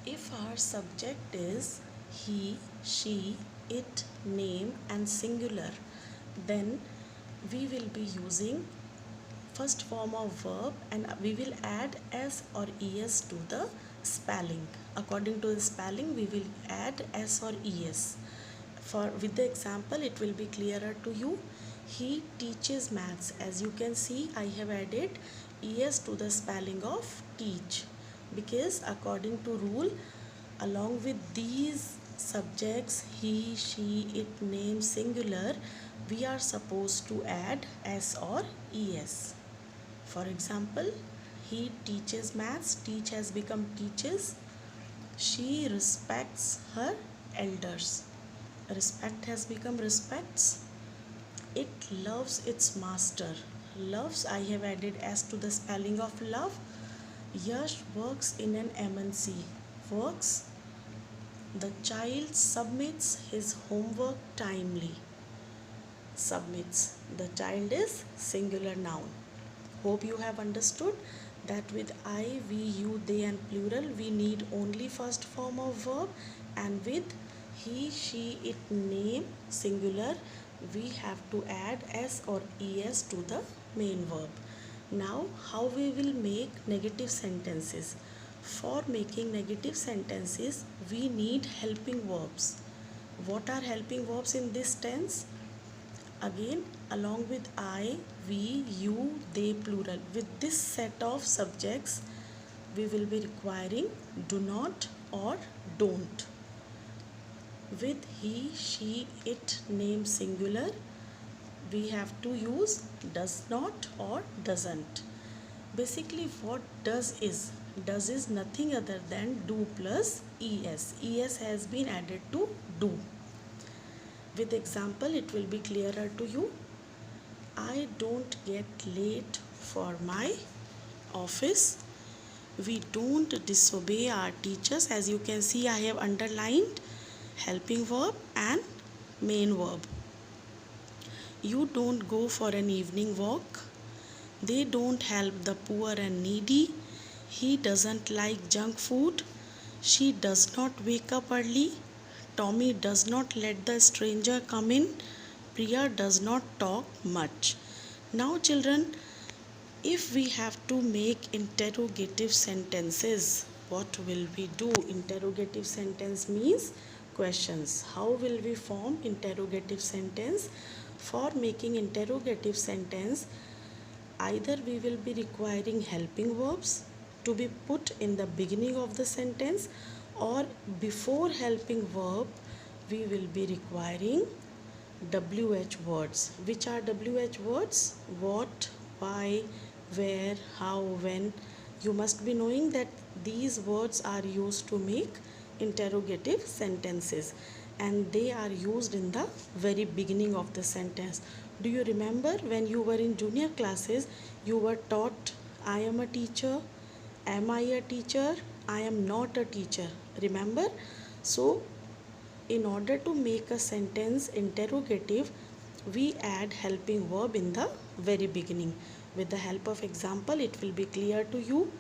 If our subject is he, she, it, name and singular, then we will be using first form of verb and we will add s or es to the spelling. According to the spelling, we will add s or es. For with the example, it will be clearer to you. He teaches maths. As you can see, I have added es to the spelling of teach, because according to rule, along with these subjects he, she, it, name, singular, we are supposed to add s or es. For example, he teaches maths, teach has become teaches. She respects her elders, respect has become respects. It loves its master, loves, I have added s to the spelling of love. Yash works in an MNC, works. The child submits his homework timely, submits. The child is singular noun. Hope you have understood that with I, we, you, they and plural, we need only first form of verb, and with he, she, it, name, singular, we have to add s or es to the main verb. Now, how we will make negative sentences? For making negative sentences, we need helping verbs. What are helping verbs in this tense? Again, along with I, we, you, they, plural, with this set of subjects, we will be requiring do not or don't. With he, she, it, name, singular, we have to use does not or doesn't. Basically, what does is nothing other than do plus es. Es has been added to do. With example, it will be clearer to you. I don't get late for my office. We don't disobey our teachers. As you can see, I have underlined helping verb and main verb. You don't go for an evening walk. They don't help the poor and needy. He doesn't like junk food. She does not wake up early. Tommy does not let the stranger come in. Priya does not talk much. Now, children, if we have to make interrogative sentences, what will we do? Interrogative sentence means questions. How will we form interrogative sentence? For making interrogative sentence, either we will be requiring helping verbs to be put in the beginning of the sentence, or before helping verb we will be requiring WH words. Which are WH words? What, why, where, how, when. You must be knowing that these words are used to make interrogative sentences, and they are used in the very beginning of the sentence. Do you remember when you were in junior classes, you were taught I am a teacher, am I a teacher, I am not a teacher? Remember? So, in order to make a sentence interrogative, we add helping verb in the very beginning. With the help of example, it will be clear to you.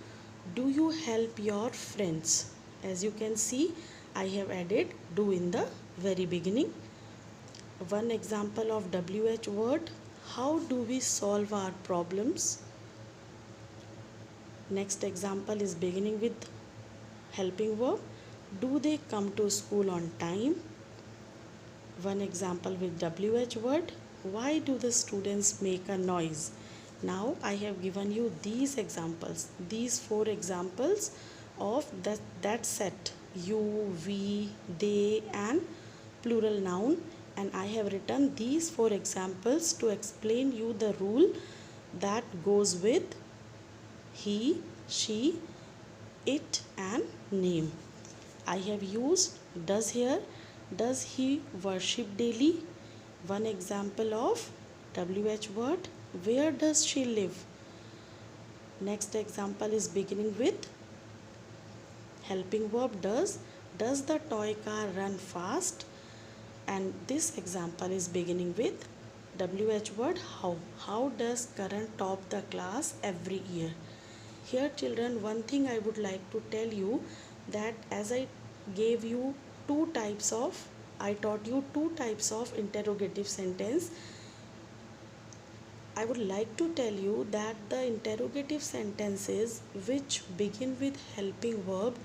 Do you help your friends? As you can see, I have added do in the very beginning. One example of WH word. How do we solve our problems? Next example is beginning with helping verb. Do they come to school on time? One example with WH word. Why do the students make a noise? Now I have given you these examples, these 4 examples of that set, you, we, they and plural noun, and I have written these 4 examples to explain you the rule that goes with he, she, it and name. I have used does here. Does he worship daily? One example of WH word. Where does she live? Next example is beginning with helping verb does. Does the toy car run fast? And this example is beginning with WH word how. How does Karan top the class every year? Here children, one thing I would like to tell you, that as gave you two types of I taught you two types of interrogative sentence. I would like to tell you that the interrogative sentences which begin with helping verb,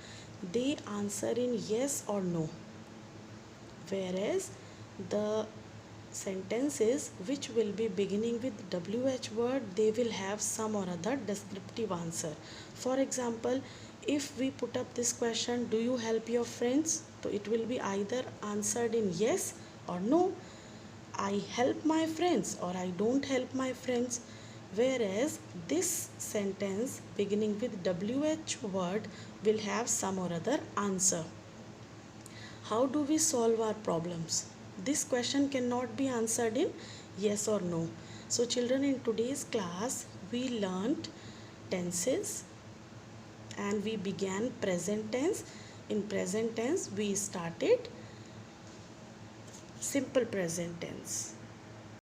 they answer in yes or no, whereas the sentences which will be beginning with WH word, they will have some or other descriptive answer. For example, if we put up this question, do you help your friends? So it will be either answered in yes or no. I help my friends or I don't help my friends. Whereas this sentence beginning with WH word will have some or other answer. How do we solve our problems? This question cannot be answered in yes or no. So children, in today's class we learnt tenses and we began present tense. In present tense we started simple present tense.